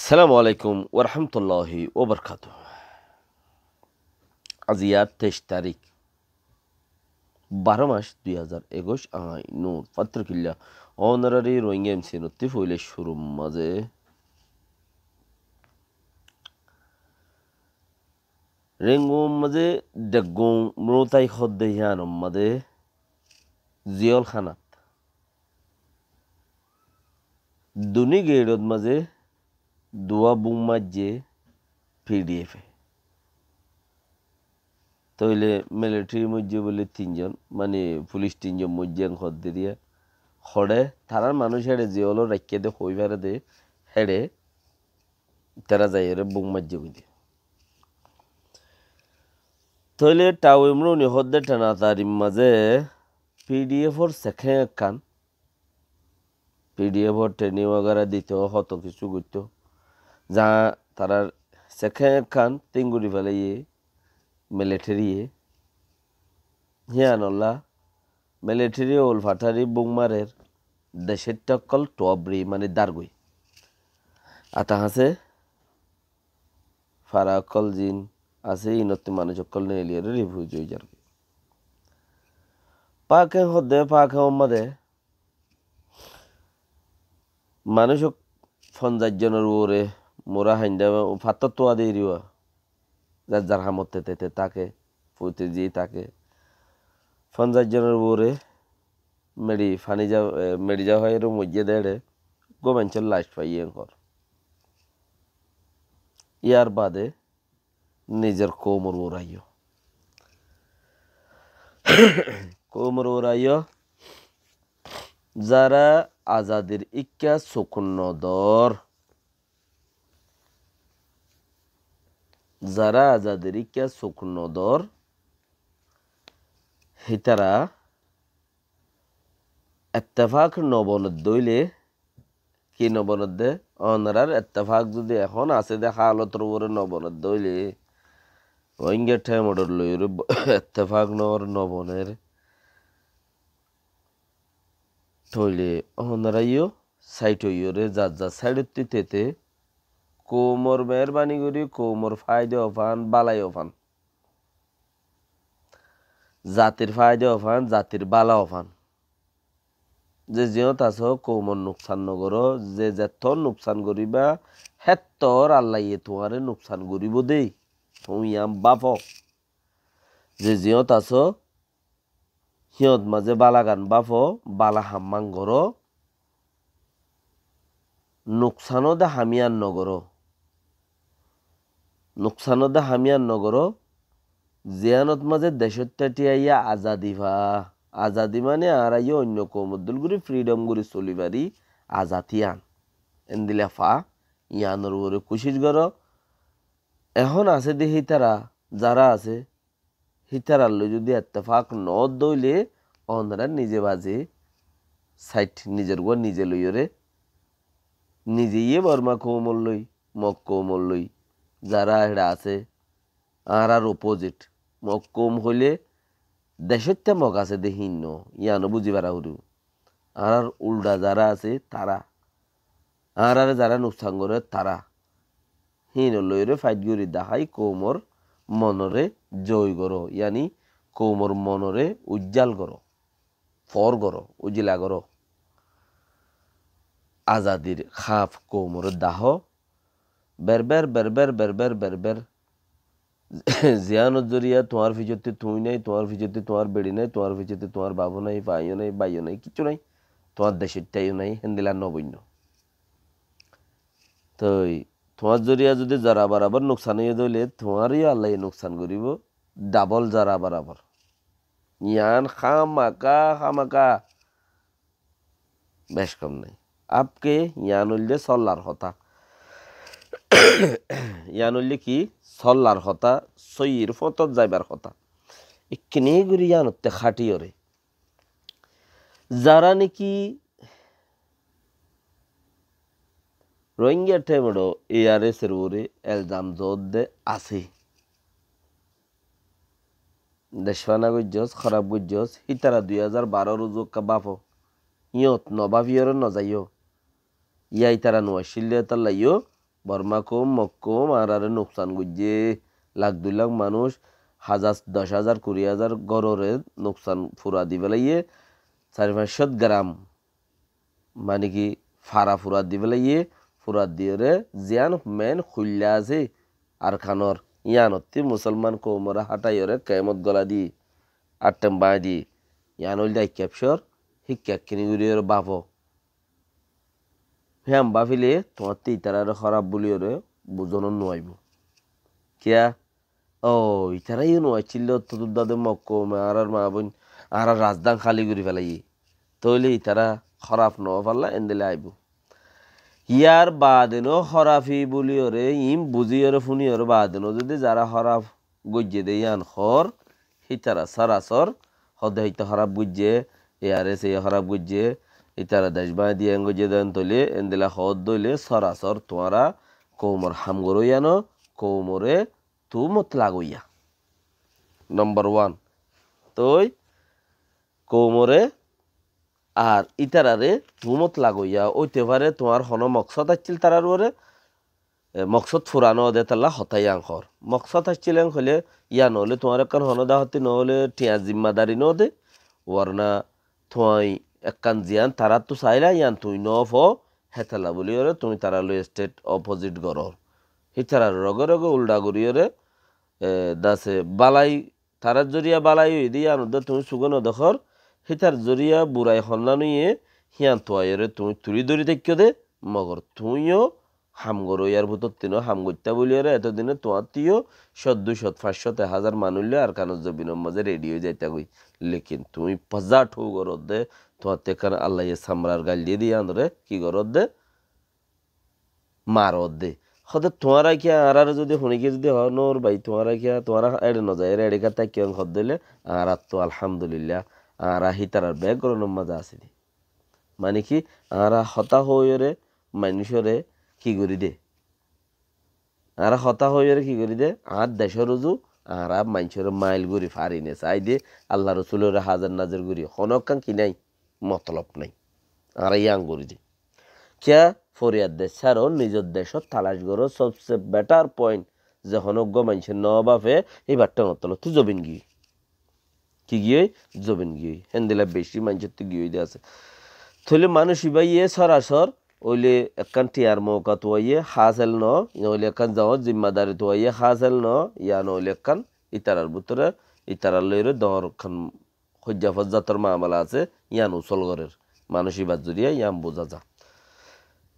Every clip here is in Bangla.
সালামু আলাইকুম ওরহামতুল্লাহি ওবরকাত। আজ 23 তারিখ 12 মাস 2021 আই নূর পত্রকিল্লা অনারারি রোহিঙ্গা এমসি নতিফ হইলে শুরু মাঝে রেঙ্গুম মাঝে ডেগুম মৃতাই হদ্দে হিয়ানম মাঝে জিয়ল খানাত দুনি গেড়দ মাঝে দুয়া বুম মাঝে পিডিএফ তইলে মিলিটারির মধ্যে বলে তিনজন মানে পুলিশ তিনজন মধ্যে হদ্দে দিয়ে হড়ে তারার মানুষ হেড়ে যে হলো রাখিয়ে দে হইবারে দে হেড়ে তারা যাই রে বুম মাঝে বুঝে তইলে টাও ইমরুনি হদ্দে টানা তারিম মাঝে পিডিএফর সেখে কান পিডিএফর ট্রেনিং वगैरह দিত হত কিছু করত যা তারার সেখে কান তিনগুড়ি ফেলে মিলিটারি হিয়ানল্লা মিলিটারি ওল ফাটারি বুংমারের দেশের টকল টবরি মানে দারগুই আতা হাসে ফারাকল জিন আছে ইনতি মানুষ অকল নেলিয়ার রিভিউ জই যার পাকে হদে পাকে ওমাদে মানুষ ফনজাজনের ওরে মোরা হাইন্দা ফাত্তর তোয়া দিয়ে দিও যার যার হামতে তেতে তাকে ফুতে জি তাকে ফনজাজনের ওরে মেডি যা হয় এরম মজ্জে দেড়ে গোমেঞ্চল লাশ পাইয়ে কর ইয়ার বাদে নিজের কোমর ওরাইও যারা আজাদির ইক্কা সুকুন্নদর যারা আজাদির ইক্কা সুকুন্নদর হিতারা এত্তেফাক নবনত দইলে কি নবনত দে অনারার এত্তেফাক যদি এখন আছে দে হালতর উপরে নবনত দইলে রোহিঙ্গা ঠেমডর লইর এত্তেফাক নর নবনের তইলে অনারাইও সাইট হইরে যার যা সাইডত তেতে কোমর মেহরবানি করি কোমর ফায়দে অফান বালাই অফান জাতির ফায়দে অফান জাতির বালা অফান যে জিয়ত আছ কৌমর নুকসান নগর যে যেতর নুকসান করিবা হেত্তর আল্লাহ তোমারে নুকসান করিব দেই তুমি আম বাপ যে জিয়ত আছ সিয়ত মাঝে বালা গান বাপ বালা হাম্মাং গর নুকসানও দে হামিয়ান নগর নুকসানও দে হামিয়ান নগর জিয়ানত মাঝে দেশত্যাটিয়াইয়া আজাদি ভা আজাদি মানে আর আইও অন্য কৌমদ্দুল গুরি ফ্রিডম গুরি চলিবারি আজাতিয়ান এন্দিলা ফা ইয়ানোর উপরে কুশিস গর এখন আছে দে হিতারা যারা আছে হিতারাল্লো যদি এত্তেফাক নদ দইলে অনরা নিজে বাজে সাইট নিজের গো নিজে লইরে নিজে ইয়ে বর্মা কৌমল লই মক কৌমল লই যারা হেরা আছে আর অপোজিট মক কৌম হইলে দেশত্য মগ আছে দেহিন্য ইয়ানো বুঝিবারা হরু আর উল্টা যারা আছে তারা আর যারা নুকসান করে তারা হীন লইরে ফাইট গরি দেখাই কৌমর মনরে জয় গর ইয়ানি কৌমর মনরে উজ্জ্বল গর ফর গর উজিলা গর আজাদির খাফ কৌমর দাহ বেরবের বেরবের বেরবের বেরবের জিয়ানত জরিয়া তোমার ফিজতে তুই নাই তোমার ফিজতে তোমার বেড়ি নাই তোমার ফিজতে তোমার বাবু নাই ভাইও নাই বাইও নাই কিছু নাই তোমার দেশের টাইও নাই হেন্দিলার নবৈন্য তো তোমার জরিয়া যদি যারা বরাবর নোকসান হয়ে দইলে তোমারই আল্লাহ নোকসান করিব ডাবল যারা বরাবর ইয়ান খামাকা বেশ কম নাই আপকে ইয়ান উল্লে সল্লার হতা ইয়ান উল্লে কি সল্লার হতা সইয়ের ফতত যাইবার কথা এখানে গুরি ইয়ানতে খাটিয়রে যারা নাকি রোহিঙ্গা টেমডো এআরএস এর উপরে এলজাম জোদ্দে আছে দেশফানা গজ্জস খারাপ গজ্জস হিতারা 2012 রুজুকা বাপ ইয়ত নবাবিয়র নজাইও ইয়াই তারা নোয়াশিল্লে তাল্লাইও বর্মা কম মক্কম আর আরে নোকসান গুজে লাখ 2 লাখ মানুষ 10,000 20,000 গররে নোকসান ফুরা দি পেলাইয়ে 400-500 গ্রাম মানে কি ফারা ফুরা দি পেলাইয়ে ফুরা দিয়ে রে জিয়ান মেন খুললা আছে আর খানর ইয়ানত্তি মুসলমান কৌমরা হাঁটাইরে কেমত গলা দি আট্টাম বাঁ দি ইয়ান হইল দাই ক্যাপসর শিক্ষাখিনি গুড়িয়ে বাপ হ্যাঁ বাফিলে তোমার ইতারা খারাপ বলি ওরে বুঝনো নোয়াইব কিয়া ও ইতারাই নোয়াইছিল তো দাদে মক্কম আর মা বোন আর রাজধান খালি করে ফেলাই তৈলে ইতারা খারাপ ন পারলা এন্দেলে আইব ইয়ার বাদেনো খরাফি বলি ওরে ইম বুঝি ওরে ফুনি ওরে বাদেনো যদি যারা খরাপ গজ্জে দে ইয়ান খর হিতারা সারাসর হদে হইতে খারাপ গুজ্জে ইয়ারে সে খারাপ গুজ্জে ইতারা দেশ বাঁ দিয়ে গজ্জে দেন তলে এন্দেলা হদ দইলে সরাসর তোমারা কৌমর হাম গরইয়ানো কৌমরে তু মত লাগইয়া নম্বর 1 তই কৌমরে আর ইতারারে তুমত লাগইয়া ওইতে পারে তোমার হন মকসদ আসছিল তারার ওরে মকসদ ফুরানো দে তাল্লা হতাই আংখর মকসদ আসছিলেন হলে ইয়া নহলে তোমার একখান হন দাহতি নহলে টিয়া জিম্মাদারি ন দে ওয়ারনা তোমাই একখান জিয়ান তারা তো চাইলা ইয়ান তুই নফ হেতালা বলি ওরে তুমি তারা লো স্টেট অপোজিট গরর হিতারার রগে রগে উল্ডা করি ওরে দাসে বালাই তারার জরিয়া বালাই হই দিয়ে আনুদে তুমি সুগন দখর হিতার জরিয়া বুড়াই হন্না নিয়ে হিয়ান তোয়াইরে তুমি তুলি ধরি দেখিও দে মগর তুইও হাম গরো ইয়ার ভূতর তিন হাম গত্যা বলিয়ারে এতদিনে তোমার তিও 100-200-500-1000 মানুষলে আর কানজ জবিনের মাঝে রেডি হয়ে যাইতা গই লেকিন তুমি পজা ঠৌ গরত দে তোমার তেখান আল্লাহ সামরার গাল দিয়ে দিয়ে আনরে কি গরত দে মারত দে হতে তোমারা কি আর যদি শুনিকে যদি হয় নোর ভাই তোমারা কি তোমারা এড়ে ন যায় এড়ে কাতা কি হদ দিলে আর তো আলহামদুলিল্লাহ আর হিতারার ব্যাগ গরনের মজা আছে দি মানে কি আর হতা হইরে মানুষরে কি করি দে আর হতা হইরে কি করি দে আর দেশের রুজু আর মানুষের মাইল গুড়ি ফারি নে চাই দে আল্লাহ রসুলের হাজার নাজার গুড়ি হনকান কি নাই মতলব নাই আর ইয়াং করি দে কিয়া ফরিয়াদ দেশ ছাড়ো নিজের দেশত তালাশ করো সবচেয়ে বেটার পয়েন্ট যে হনজ্ঞ মানুষের ন বাপে এই বাট্টা মতলব তুই জবিন গিয়ে কি গিয়ে জবিন গিয়ে হেন্দিলা বেশি মানুষের তো গিয়ে দিয়ে আছে থলে মানুষ ইবাইয়ে সরাসর ওইলে একখান টিয়ার মৌকা তোয়াইয়ে হাসেল ন ওইলে একখান যাও জিম্মাদারি তোয়াইয়ে হাসেল ন ইয়া নইলে একখান ইতারার ভিতরে ইতারার লইরে দর খান হজ্জা ফজ্জাতর মামলা আছে ইয়ান উচল ঘরের মানুষ ইবার জড়িয়ে ইয়াম বোঝা যা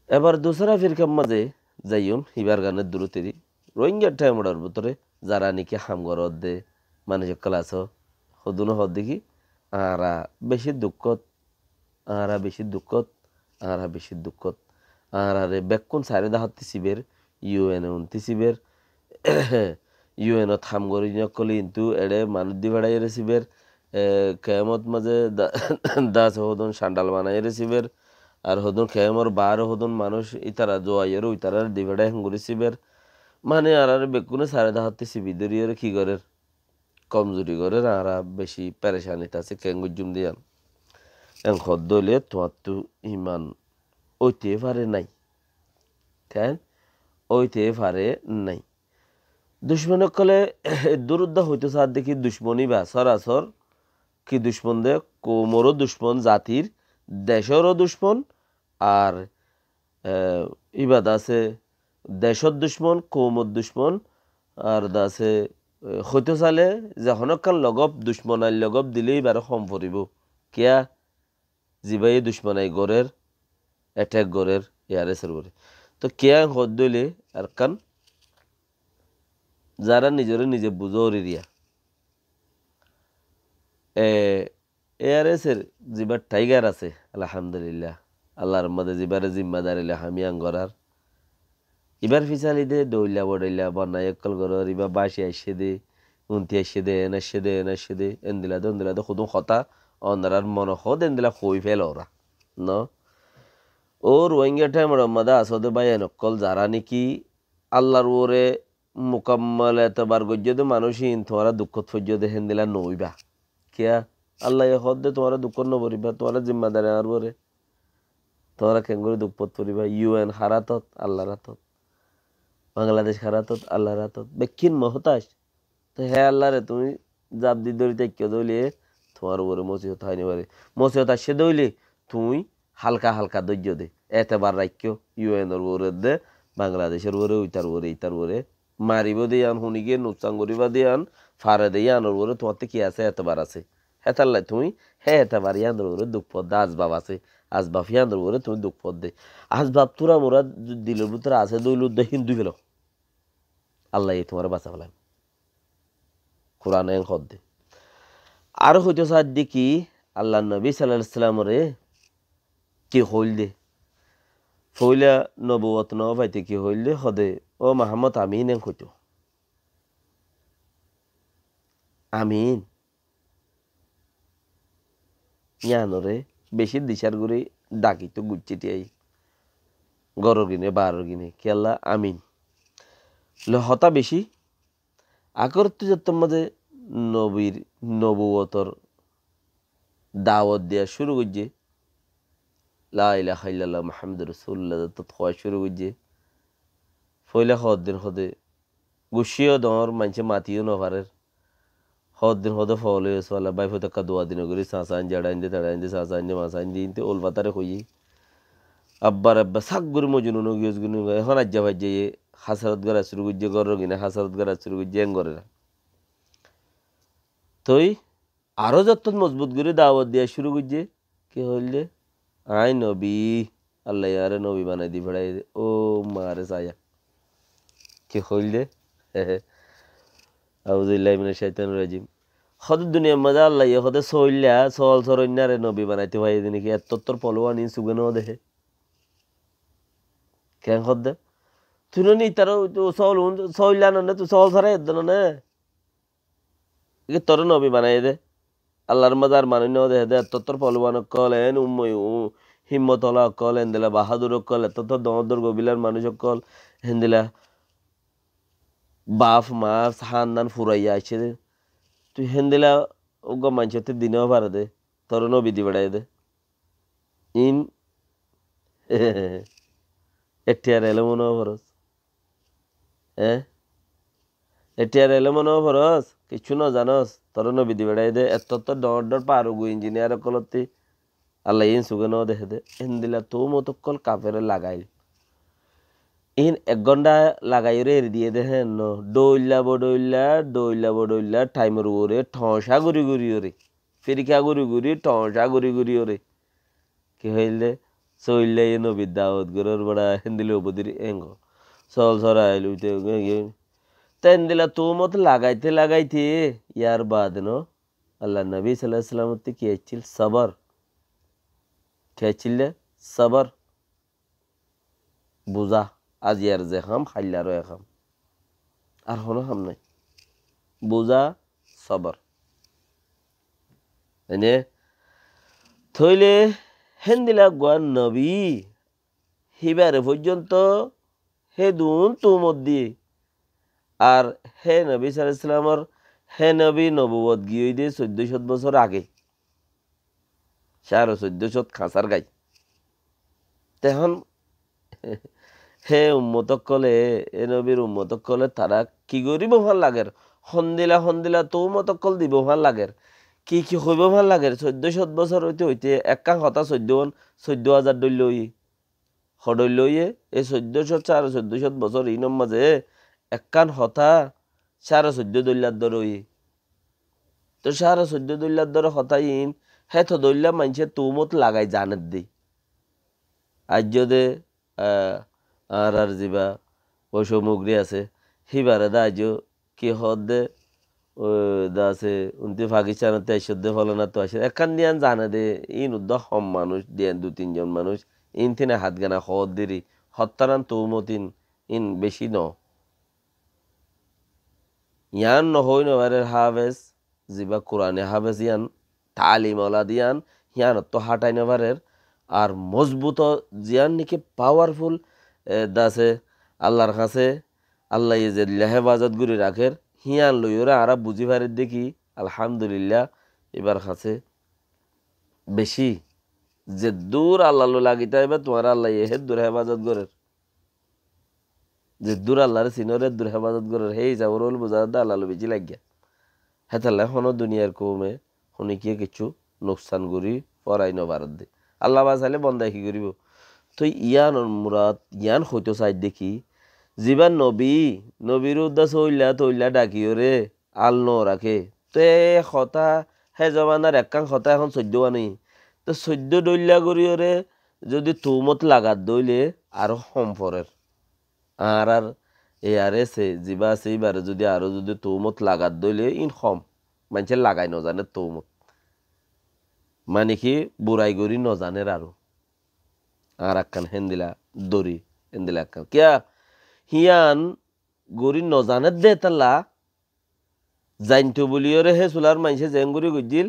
এবার দোসরা ফিরকার মাঝে যাইম ইবার গানের দূরতেরি রোহিঙ্গার টাইমটার ভিতরে যারা নাকি হামগরত দে মানুষের ক্লাস হদুনো হদ দেখি আরা বেশি দুঃখত আরা বেশি দুঃখত আরা বেশি দুঃখত আরে বেকুন সারে দাহতি শিবের ইউএন শিবের ইউএনত হামগরি নকলি কিন্তু এড়ে মানুষ দি বেড়াই শিবের কেমত মাঝে দাস হদন সান্ডাল বানাই শিবের আর হদন খেমর বার হদন মানুষ ইতারা জোয়াইয়ের ইতারার দিবেড়াই হাঙ্গুরি শিবের মানে আর বেকুনে সারে দাহতি শিবিদের কি করে কমজোরি করে আর বেশি পেরেশানিতে আছে কেঙ্গুজুম দিয়ান এন হদ্দলে তোমার তো ইমান ওইতে পারে নাই কেন ওইতে পারে নাই দুশ্মন কলে দুরুদ্ধ হইতে সার দেখি দুশ্মনী বা সরাসর কি দুশ্মন দে কোমরও দুশ্মন জাতির দেশেরও দুশ্মন আর ইবাদ আছে দেশর দুশ্মন কৌমর দুশ্মন আর দাসে হইতে চালে যে হনকান লগব দুশ্মনাই লগব দিলেই বারে কম পড়িব কিয়া জিবাই দুশ্মনাই গড়ের অ্যাটাক গড়ের এয়ারেসের গড়ে তো কিয়া হদ দইলে আর কান যারা নিজরে নিজে বুঝো রিয়া এয়ারেসের জিবার টাইগার আছে আলহামদুলিল্লাহ আল্লাহর মধ্যে জিবারে জিম্মাদারি হামিয়াং গড়ার এবার ফিসালি দে দৌলা বড়াইলা বন্যায় একল গড়র এবার বাসি আসে দে উন্তি আসে দে এনাসে দে এন্দিলা দে খুদুম কথা অন্ধার মন হদ এন্দিলা হই ফেল ওরা ন ও রোহিঙ্গা টাইম রম্মাদা আসদে বাই নকল যারা নাকি আল্লাহর ওরে মোকাম্মল এতবার গজ্জে মানুষই তোমারা দুঃখত ফজ্জে হেন্দিলা নইবা কিয়া আল্লাহ হদ দে তোমারা দুঃখ নবরিবা তোমারা জিম্মাদারি আর বরে তোমরা কেঙ্গুরি দুঃখত পড়িবা ইউএন হারাতত আল্লাহ রাতত বাংলাদেশ খারাতত আল্লাহ রাতত বেক্ষিন মহতাজ তো হে আল্লাহ রে তুমি জাপ দি দড়ি তাইক্য দইলে তোমার উপরে মসিহত হয়নি পারে মসিহত আসে দইলে তুমি হালকা হালকা ধৈর্য দে এতেবার রাখ্য ইউএনের উপরে দে বাংলাদেশের উপরে ওইটার উপরে এইটার উপরে মারিব দিয়ে আন শুনিকে নুকসান করিবা দিয়ে আন ফারে দিয়ে আনোর উপরে তোমার কি আছে এতবার আছে হেতাল্লাই তুমি হে এতবার ইয়ানোর উপরে দুঃখ পদ দে আসবাব আছে আসবাব ইয়ানোর উপরে তুমি দুঃখ পদ দে আসবাব তোরা মোরা দিলের ভিতরে আছে দইল দে হিন্দু ফেলো আল্লাহ তোমার বাঁচা ফেলাম কোরআনে খদ দে আর হইতো সাদ দেখি আল্লাহ নবী সাল্লাল্লাহু সাল্লামরে কি হইল দে ফইলা নবুয়ত ন পাইতে কি হইল দে হদে ও মাহমদ আমিন এন কইতো আমিন ইয়ানরে বেশি দিশার করে ডাকি তো গুচ্ছিটিয়াই গরর গিনে বারর গিনে কি আল্লাহ আমিন হতা বেশি আকর তো যত মাঝে নবীর নবুয়তর দাওয়াত দেওয়া শুরু করছে লা ইলাহা ইল্লাল্লাহ মুহাম্মাদুর রাসূলুল্লাহ তো খোয়া শুরু করছে ফইলা হদ্দিন হদে গুছিও দর মানছে মাতিও নভারের হদ্দিন হদে ফলে সোলা বাই ফতে কা দোয়া দিন করি সাসান জড়াইন্দে তড়াইন্দে সাসান যে মাসান দিনতে ওল বাতারে কই আব্বার আব্বা সাকগুর মজনুন গিয়স গুন এখন আজ্জা ভাজ্জে হাসারত গরা শুরু করছে গরর গিনে হাসারত গরা শুরু করছে এং করে তই আরো যত মজবুত করে দাওয়াত দেওয়া শুরু করছে কি হইলে আই নবী আল্লাহ আরে নবী বানাই দি ফেড়াই ও মারে সায়া কি হইলে আউযুবিল্লাহি মিনাশ শাইতানির রাজিম হদ দুনিয়া মজা আল্লাহ হদে সইল্লা সল সরন্যারে নবী বানাইতে ভাই দিন কি এত তোর পলোয়া নি সুগন দেহে কেন হদ দে তুই নি তার তো সল সইল্লা না তুই সল সরাই দেন না তোর নবী বানাই দে আল্লাহর মাজার মান্য দেহে দে তোর পলবান কলেন হিম্মত হলা কল হেন্দিলা বাহাদুর কল এত দমদর গবিলার মানুষ কল হেন্দিলা বাপ মা হান্দান ফুরাইয়া আসছে দে তুই হেন্দিলা ওগ মানুষতে দিনেও পারে দে তোর নবী দি বেড়াই দে ইন এটিয়ার এলে মনে খরচ হ্যাঁ এটিয়ার এলে মনে খরচ কিছু ন জানস তোর নবী দি বেড়াই দে এত তো ডর ডর পারো গু ইঞ্জিনিয়ার কলতি আল্লাহ ইন সুগে ন দেখে দে এন দিলা তো মতো কল কাপের লাগাইল ইন 1 ঘন্টা লাগাই রে দিয়ে দে হ্যাঁ ন ডইলা টাইমের ওরে ঠসা গুড়ি গুড়ি ওরে ফিরিকা গুড়ি গুড়ি ঠসা গুড়ি গুড়ি ওরে কি হইলে চইলে এ নবীর দাওয়াত গরর বড়া হেন দিলে উপদির এঙ্গ চল সরাইল উইতে তেন দিলা তো মত লাগাইতে লাগাইতে ইয়ার বাদ ন আল্লাহ নবী সাল্লাল্লাহু আলাইহি ওয়াসাল্লাম কি আইছিল সবর খেয়েছিলে সবর বুঝা আজ ইয়ার যে খাম খাইলারও খাম আর হনো খাম নাই বুঝা সবর এনে থইলে হেন্দিলা গোয়ান নবী হিবারে পর্যন্ত হে দুন তুমত দিয়ে আর হে নবী সাল্লাল্লাহু আলাইহি ওয়াসাল্লামর হে নবী নবুয়ত গিয়ে দিয়ে 1400 বছর আগে 1400 খাঁচার গাই তখন হে উম্মতক কলে এ নবীর উম্মতক কলে তারা কি করিব ভাল লাগের হন্দিলা হন্দিলা তো মতক কল দিব ভাল লাগের কি কি হইব ভাল লাগের 1400 বছর হইতে হইতে একাং হতা 14,000 দল লই হডল লইয়ে এই 1400 1400 বছর ইনম মাঝে একান হতা 14.5 দল্লার দর হই তো 14.5 দল্লার দর হতা ইন হে তো দল্লা মানছে তুমত লাগাই জানের দেই আজ যদি আর যা ওই সামগ্রী আছে সিবারে দাইজ কি হদ দে দা আছে উনতি পাকিস্তানতে আইসদে ফলনা তো আসে এখান দিয়ান জানে দে ইন উদ্দ হম মানুষ দিয়ান 2-3 জন মানুষ ইন থিনে হাত গানা হদ দেরি হত্তারান তৌমতিন ইন বেশি ন ইয়ান নহই নবারের হাফেজ জিবা কোরআনে হাফেজ ইয়ান তালিম ওলা দিয়ান ইয়ান তো হাঁটাই নবারের আর মজবুত জিয়ান নাকি পাওয়ারফুল দাসে আল্লাহর কাছে আল্লাহ যে হেফাজত করে রাখের হিয়ান লই ওরা আরা বুঝি পারে দেখি আলহামদুলিল্লাহ এবার কাছে বেশি যে দূর আল্লাহ লাগিতে হবে তোমার আল্লাহ হে দূর হেফাজত করে যে দূর আল্লাহর সিনরে দূর হেফাজত করে হে হিসাব রোল বোঝা দা আল্লাহ বেশি লাগিয়া হেতাল্লা হন দুনিয়ার কৌমে শুনিকিয়ে কিছু নোকসান করি পড়াই নভারত দে আল্লাহ বাসাইলে বন্দাই কি করিব তো ইয়ান মুরাদ ইয়ান হইতো চাই দেখি যিবান নবীর উদ্দেশ্য হইলা তৈলা ডাকিও রে আল ন রাখে তো এ কথা হে জমানার একাং কথা এখন 14 আনি তো 14 দইলা করিও রে যদি তুমত লাগাত দইলে আরো সম্পরের আর এ আর এসে যিবা আছে এইবারে যদি আরো যদি তুমত লাগাত দইলে ইন কম মানুষের লাগাই নজানে তুমত মানে কি বুড়াই গরি নজানের আর একখান হেন্দিলা দড়ি হেন্দিলা একখান কিয়া হিয়ান গরি নজানের দে তাল্লা জাইনতো বলিওরে হে চুলার মানুষে জেঙ্গুরি গজিল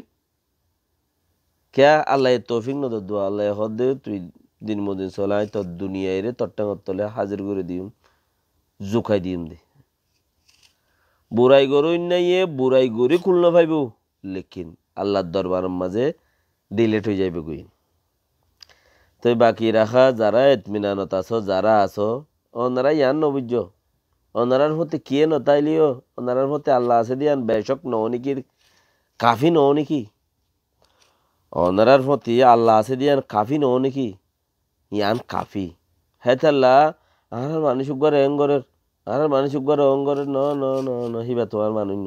কিয়া আল্লাহ তৌফিক নদ দোয়া আল্লাহ হদে তুই দিন মদিন চলাই তোর দুনিয়ায় রে তোর টাঙর তলে হাজির করে দিম জুকাই দিম দে বুড়াই গরু নাইয়ে বুড়াই গরি খুলনা পাইব লেকিন আল্লাহর দরবারের মাঝে ডিলেট হয়ে যাইবে গই তো বাকি রাখা যারা এতমিনানত আছো যারা আছো ওনারা ইয়ান নবুজ্জ ওনারার মধ্যে কিয়ে নতাইলিও ওনারার মধ্যে আল্লাহ আছে দিয়ান বেশক নও নাকি কাফি নও নাকি ওনারার মধ্যে আল্লাহ আছে দিয়ান কাফি নও নাকি ইয়ান কাফি হেতাল্লা আর মানুষ ঘরে এঙ্গরের আর মানুষ ঘরে অঙ্গরের ন হিবা তোমার মানুষ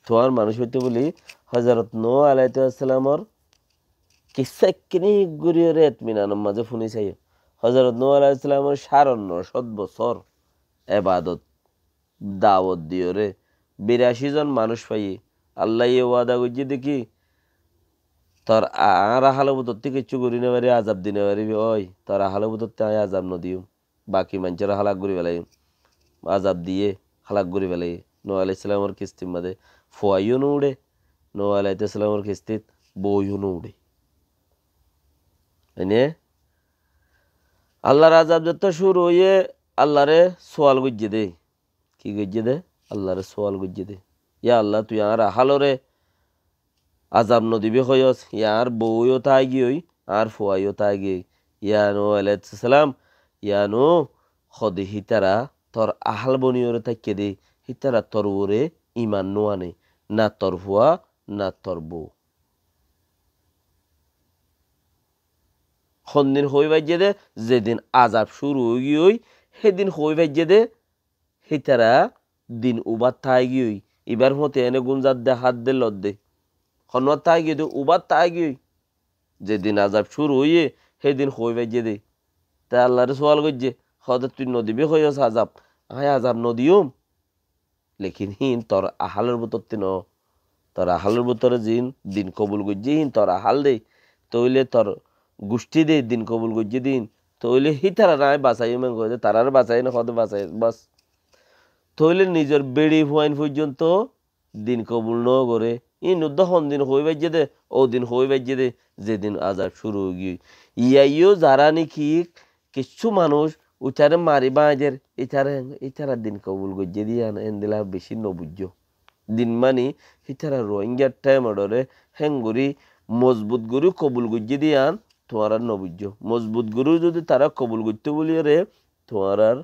তোমার মানুষ হইতে বলি হজরত নো আলাইসালামর কিসা কিনি গুরিয়রে এতমিনানোর মাঝে শুনি চাই হজরত নো আলাইসালামর 57 বছর এবাদত দাওয়াত দিও রে 82 জন মানুষ পাই আল্লাহ ওয়াদা করছি দেখি তোর আর হালবুতর থেকে কিচ্ছু করি না পারি আজাব দিনে পারিবি ওই তোর হালবুতর আমি আজাব নদিও বাকি মানুষের হালাক করে পেলাই আজাব দিয়ে হালাক করে পেলাই নো আলাইসালামর কিস্তির মাঝে ফোয়াইও নো উড়ে নো আলাইসালামর কিস্তিত বইও নো উড়ে এনে আল্লাহর আজাব যত শুরু হইয়ে আল্লাহরে সোয়াল গুজিয়ে দে কি গুজিয়ে দে আল্লাহরে সোয়াল গুজিয়ে দে ইয়া আল্লাহ তুই আর হালরে আজাব নদিবে হইস ইয়ার বউও তাই গিয়ে আর ফুয়াইও তাই গিয়ে ইয়ানো আলাইসালাম ইয়ানো হদে হিতারা তোর আহাল বনিওরে তাকে দে হিতারা তোর ওরে ইমান নোয়ানে না তোর ফুয়া না তোর বউ সন্দিন হই বাজ্যে দে যেদিন আজাব শুরু হয়ে গিয়ে সেদিন হই বাজ্যে দে হিতারা দিন উবার তাই গিয়ে এবার মতে এনে গুঞ্জাত দে হাত দে লত দে হনওয়ার তাই গিয়ে দে উবার তাই গিয়ে যেদিন আজাব শুরু হইয়ে সেদিন হই বাজ্যে দে তাই আল্লাহরে সোয়াল করছে হয়তো তুই নদীবে হইস আজাব আয় আজাব নদীও লেকিন হিন তোর আহালের বুতরতে ন তোর আহালের বুতরে জিন দিন কবুল করছে হিন তোর আহাল দে তৈলে তোর গোষ্ঠী দে দিন কবুল করছে দিন তৈলে হি তারা নাই বাঁচাই মেন করে তারার বাঁচাই না কত বাঁচাই বাস তৈলে নিজের বেড়ি ফুয়াইন পর্যন্ত দিন কবুল ন করে ইন উদ্দহন দিন হই বাজ্যে দে ও দিন হই বাজ্যে দে যেদিন আজাব শুরু হয়ে গিয়ে ইয়াইও যারা নাকি কিছু মানুষ উচারে মারি বাঁজের ইতারা দিন কবুল করছে দিয়ে এনদিলা বেশি নবুজ্জ দিন মানি ইতারা রোহিঙ্গার টাইম অর্ডারে হেঙ্গুরি মজবুত গরু কবুল করছে দিয়ে আন তোমার আর নবুজ্জ মজবুত গরু যদি তারা কবুল করতে বলি রে তোমার আর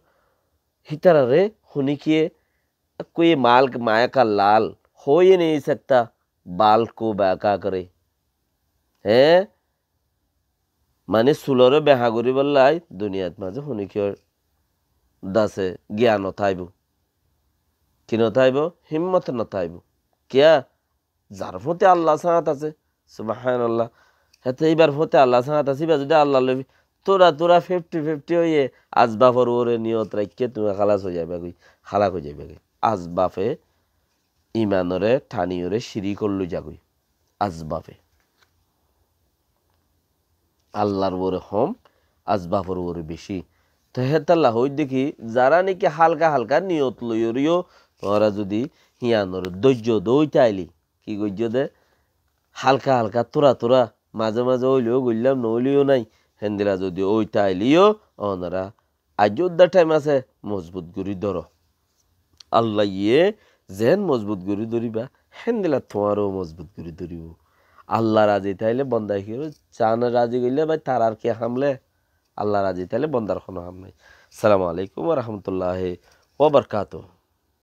হিতারা রে শুনিকিয়ে कोई माल माया का लाल हो ही नहीं सकता बाल को बाका करे हैं মানে চুলরে বেহা করি বললাই দুনিয়াত মাঝে শুনিকিয়র দাসে জ্ঞান নথাইব কি নথাইব হিম্মত নথাইব কিয়া যার ফতে আল্লাহ সাহাত আছে সুবহানাল্লাহ হাতে এইবার ফতে আল্লাহ সাহাত আছে বা যদি আল্লাহ লবি তোরা 50-50 হইয়ে আসবাফর ওরে নিয়ত রাখিয়ে তুমি খালাস হয়ে যাবে খালাক হয়ে যাবে আসবাফে ইমানরে ঠানিয়রে শিরি করলু যাগুই আসবাফে আল্লাহর ওরে হম আসবাফর ওরে বেশি তো হেতাল্লাহ হই দেখি যারা নাকি হালকা হালকা নিয়ত লইরিও তোরা যদি হিয়ানোর ধৈর্য দইতে আইলি কি গজ্য দে হালকা হালকা তোরা মাঝে মাঝে ওইলেও গইলাম নইলেও নাই হেন্দিরা যদি ওইটা আইলিও ওনারা আজোদ্দা টাইম আছে মজবুত গুড়ি ধর আল্লাহ ইয়ে যেন মজবুত গুড়ি ধরিবা হেন্দিলা তোমারও মজবুত গুড়ি ধরিব আল্লাহ রাজি তাইলে বন্দাই কি চান রাজি গইলে ভাই তার আর কে হামলে আল্লাহ রাজি তাইলে বন্দার কোনো হাম নাই। আসসালামু আলাইকুম ওয়া রাহমাতুল্লাহি ওয়া বারাকাতুহু।